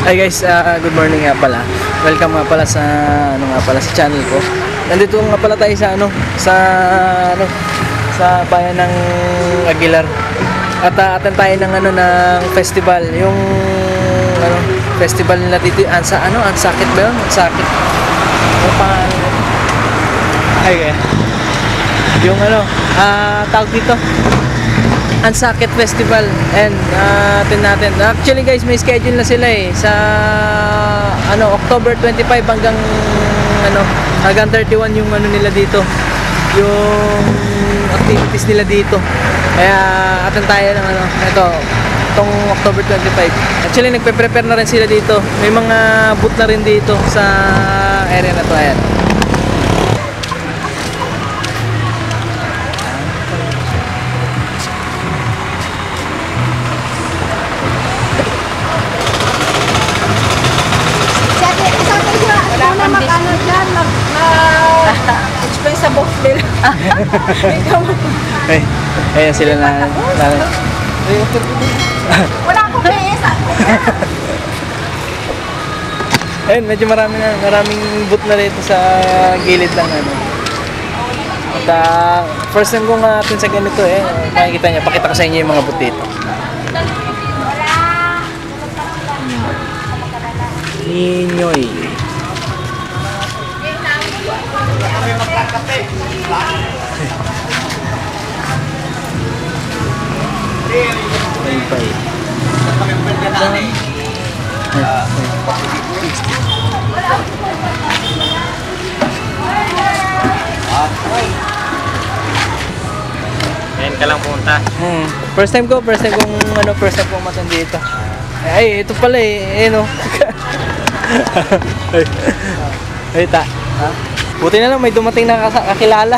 Hi guys, good morning nga pala. Welcome nga pala sa sa channel ko. Nandito nga pala tayo sa sa bayan ng Aguilar. At attend tayo ng ng festival, yung festival nila dito, Ansakit ba 'yun? Ansakit. Ano pangalan? Ay, yung tawag dito, Ansakit Festival. And atin natin. Actually guys, may schedule na sila sa October 25 hanggang 31 yung nila dito. Yung activities nila dito. Kaya atin tayo ng itong October 25. Actually nagpe-prepare na rin sila dito. May mga booth na rin dito sa area na to. Ayan. Expense sa box bill. Ayan sila na. Wala akong pesa. Ayun, medyo maraming booth na rito sa gilid lang At first time ko nga atin sa ganito makikita niyo, pakita ko sa inyo yung mga booth dito. Ninyoy. Bye. Ngayon ka lang punta. First time kong matan dito. Ay, ito pala Ay, buti na lang may dumating na kakilala.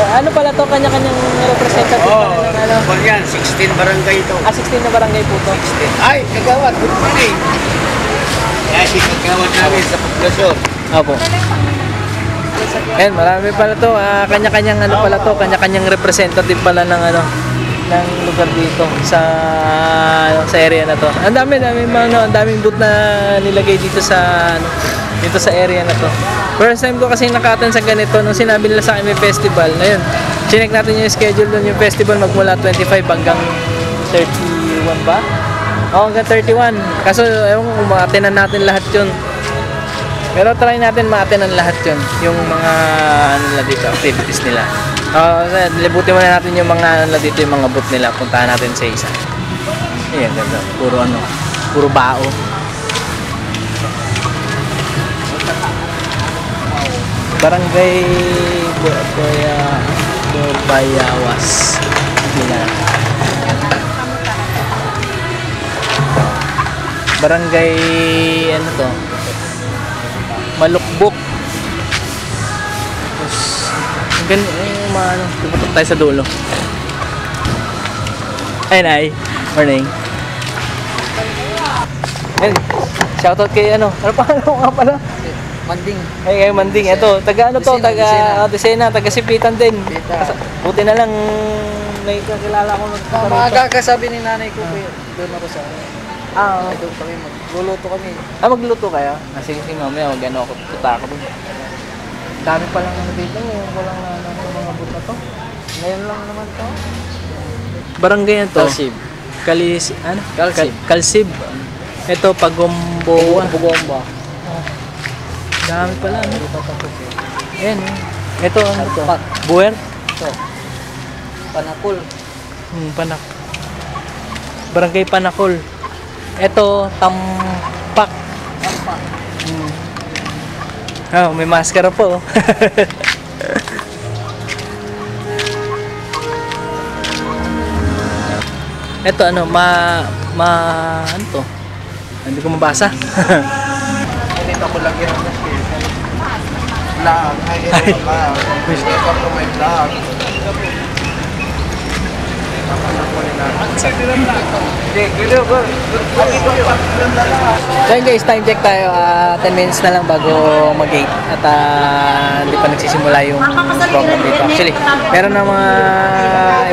Ano pala to, kanya-kanyang representative pala ng Yan, 16 barangay ito. 16 na barangay po to. 16. Ay, kagawad, good morning. Kaya si kagawad namin sa populasyon. Opo. Marami pala to, kanya-kanyang kanya-kanyang representative pala ng ng lugar dito sa area na to. Ang daming booth na nilagay dito sa area na to. First time ko kasi nakatan sa ganito nung sinabi nila sa akin may festival. Ayun. Chinek natin yung schedule doon, yung festival magmula 25 hanggang 31 ba? Hanggang 31. Kaso ewan ko kung ma-attenan natin lahat 'yun. Pero try natin ma-attenan lahat 'yun, yung mga dito, activities nila. Libutin muna natin yung mga dito, yung mga booth nila. Puntahan natin sa isa. Ayan, ganda. Puro bao. Barangay Bayawas nila. Barangay Malukbok. Pupunta tayo sa dulo. Ay, morning. Shoutout kay ano pangalan nga pala? Manding. Ay, Manding. Ito, taga Desena, taga Sipitan din. Buti na lang may kakilala ko Magkakasabi ni nanay ko doon ako sa doon kami magluluto kami. Magluto kayo? Sige, mamaya ako, tuta ako doon. Dami pa lang dito, walang mga booth na to. Ngayon lang naman to. Barangay na to. Kalsib. Ito, Pagomboa. Dami pala, Ayan, ito, to? Buwer? Ito. Panakol. Barangay Panakol. Ito, Tampak. May maskara po. Ito, ano to? Hindi ko mabasa. Dito ko lang yan. Vlog. Ay, vlog. May vlog. So yun guys, time check tayo. 10 minutes na lang bago mag-gate. At hindi pa nagsisimula yung program dito. Actually, meron na mga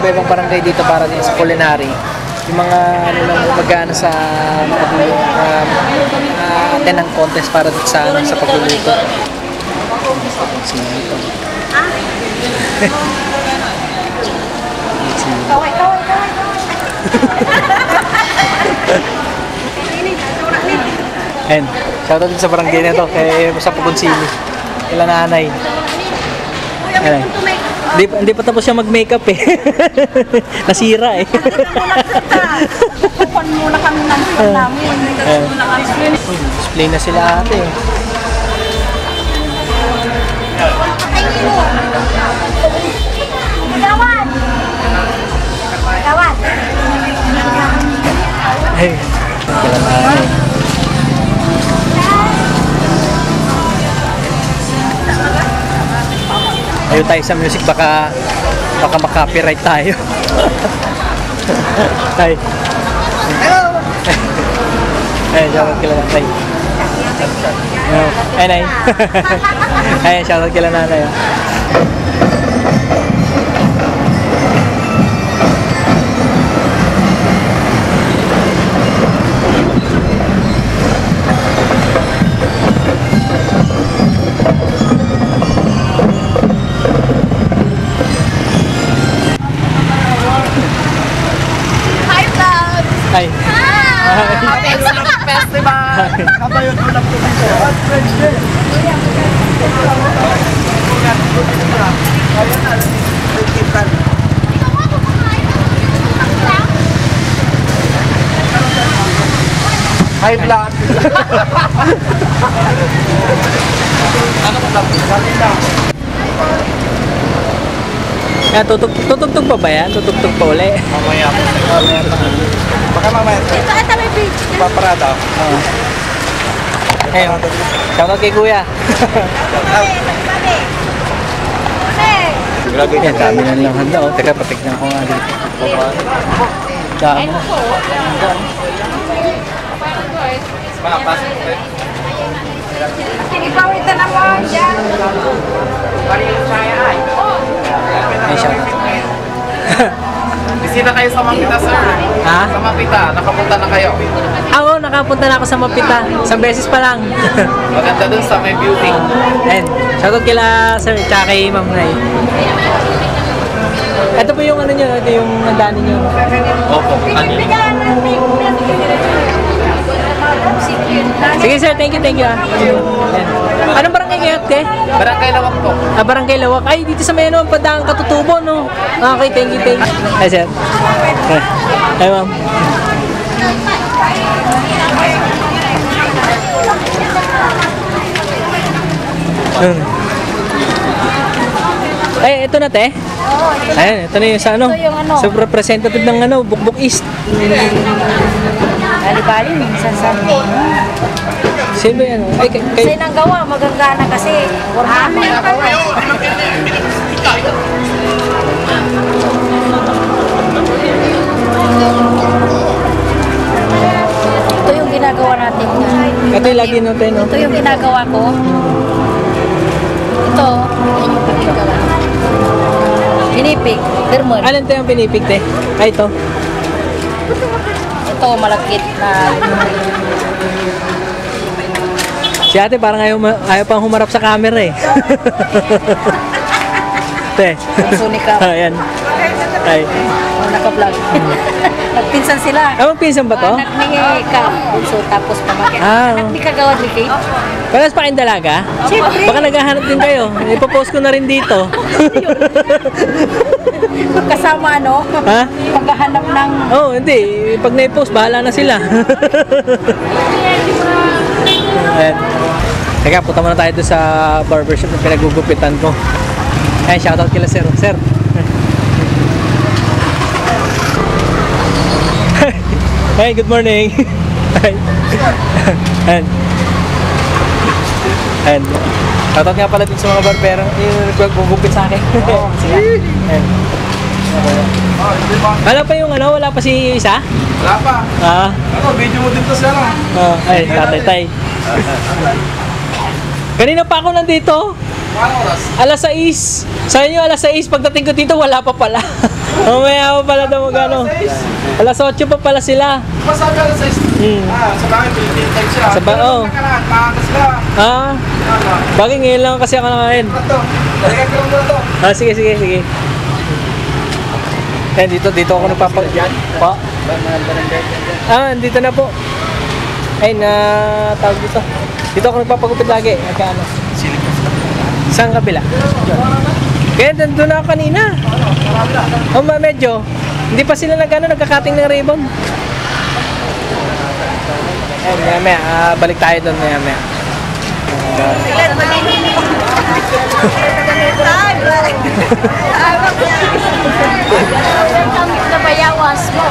iba-ibang barangay dito para din sa culinary. Yung mga ano lang mag-ano sa attend ng contest para sa pagluluto. Ayan, shoutout din sa barangay na to kay sa Pugunsili. Kila nanay. Ayan. Hindi pa tapos siya mag-makeup eh. Nasira eh. Kukupan muna kami ng film namin. Display na sila ate. Gawad! Gawad! Ay, kila nanay. Ayun tayo sa music, baka maka-copyright tayo. Ay. Ay, shoutout kila nanay. Ay, nay. Ay, shoutout kila nanay. Ay. Festival! Kabayon mo lang po dito. High blood. Ano ba lang? Tutugtog pa ba yan? Tutugtog pa uli? Mamaya. Baka mamaya. Ito, ito may beach. Paparada. Oo. Ayun. Shoutout kay kuya. Grabe Yan, dami na lang handa. Oh. Teka, patignan ko nga dito. Dami. Ipawitan ako dyan. Ay, shoutout. Bisita kayo sa Mapita, sir. Ha? Sa Mapita, nakapunta na kayo. Oo, nakapunta na ako sa Mapita. Isang beses pa lang. Maganda dun sa may viewing. Ayan. Shoutout kila sir, tsaka kay Ma'am Nay. Ito po yung ano nyo, ito yung nandaanin nyo. Opo, ano yun? Sige sir, thank you. Ayan. Anong barangay kayo, te? Barangay Lawak po. Barangay Lawak. Ay, dito sa may ano, Padang Katutubo, no? Okay, thank you. Ay, sir. Ay, ma'am. Ay, ito na, te. Ayan, ito na yung sa ano. Ito yung ano. Sa representative ng ano, Bukbuk East. Bali-bali, minsan sa Sino ba yan? Ay, kasi nang gawa, magagana kasi. Wala mo na gawa. Ito yung ginagawa natin. ito yung lagi natin, no? Ito yung ginagawa ko. Ito, yung ginagawa. Pinipig, dermal. Alin ito yung pinipig, te? Ay, ito. Ito, malagkit na. Si ate parang ayaw pang humarap sa camera eh. Te. Sunika. Ayan. Ay. Naka-vlog. Nagpinsan sila. Ah, magpinsan ba to? Anak ni Ka. So, tapos pamagyan. Ah. Anak ni Kagawad ni Kate. Paras pa kayong dalaga? Siyempre. Baka naghahanap din kayo. Ipopost ko na rin dito. Kasama ano? Ha? Paghahanap ng... Oh, hindi. Pag na-post, bahala na sila. Ayan. Teka, punta muna tayo doon sa barbershop na pinagugupitan ko. Ayan, shoutout kila sir. Sir. Hey, good morning. Hi. Ayan. Ayan. Shoutout nga pala dun sa mga barberang yung naggugupit sa akin. Sige. Ayan. Wala pa yung ano? Wala pa si isa? Wala pa. Ah. Ano, video mo din to sa ano? Ay, tatay. Kanina pa ako nandito. Paano oras? Alas 6. Sa inyo, alas 6. Pagdating ko dito, wala pa pala. Mamaya pa pala daw magano. Alas 8 pa pala sila. Masabi alas 6. Sa bakit, Philippine time siya. Sa ba- oh. Maagas ka. Ah, bagay ngayon lang kasi ako nakain. Ito, dalikan ko lang muna to. Sige. Eh, dito ako nagpapag... Pa? Dito na po. Ay, tawag dito. Dito ako nagpapagupit lagi. Nagkaano? Saan kabila? Kaya doon ako kanina. Medyo. Hindi pa sila nagkakating ng ribbon. Eh, maya, balik tayo doon maya. Sa bayawas mo.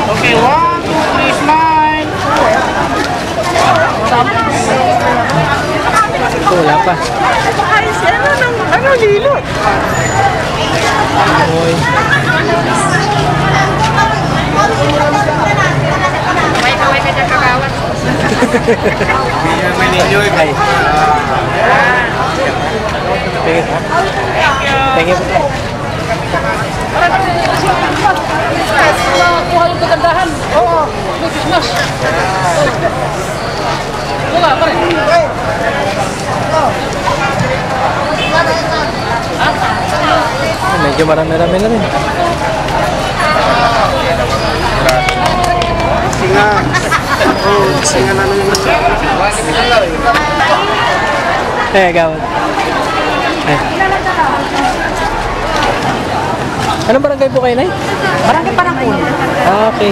Okay, 1, 2, 3, smile. Wala pa. Ano, lilot? Oy. Kaway ka dyan kagawad. Hindi naman ninyo eh. Ay. Thank you. Kuha yung kagandahan. Oo. May Christmas. Wala pa rin. Medyo marami-rami na rin. Singa na naman. Gawad. Anong barangay po kayo, Nay? Barangay Parangkul. Okay.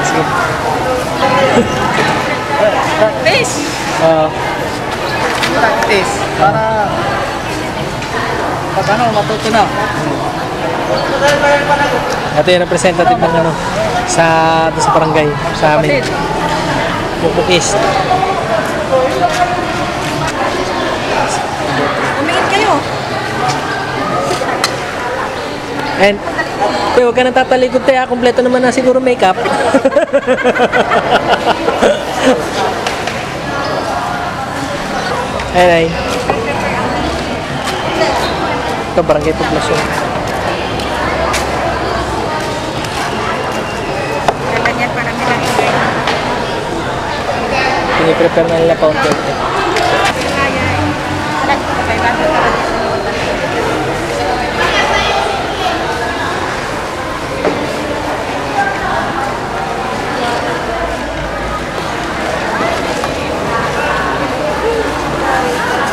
Sige. Please. Practice. Para pag ano, matuto na. Ito yung representative ng ano sa barangay sa amin. Bukbukis. Umingit kayo. And huwag ka nang tatalikod tayo. Kompleto naman na siguro makeup. Ay. Ito, barangay poblasyon. Ganyan para nilang Piniprepare na nila paunti-unti.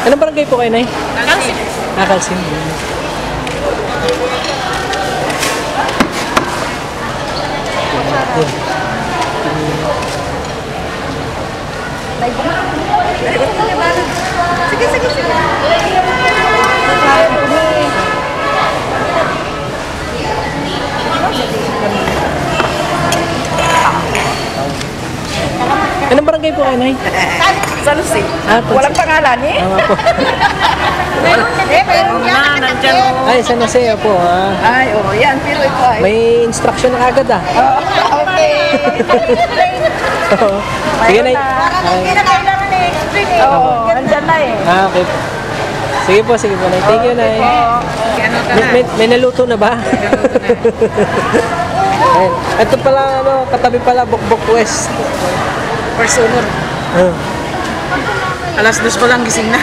Anong barangay po kayo, Nay? Kalsin. Kalsin. Sige. Anong barangay po kayo, Nay? San Jose. Walang pangalan eh. Tama po. Meron yan. Nandyan mo. Ay, San Jose po. Ay, oo, yan. Pero ito ay. May instruction na agad Okay. Oo. Sige, Nay. Hindi na kailangan na-explain eh. Oo, andyan na eh. Okay po. Sige po, Nay. Thank you, Nay. May naluto na ba? Ayan. Ito pala, katabi pala, Bukbok West. First owner. Alas 2 pa lang gising na.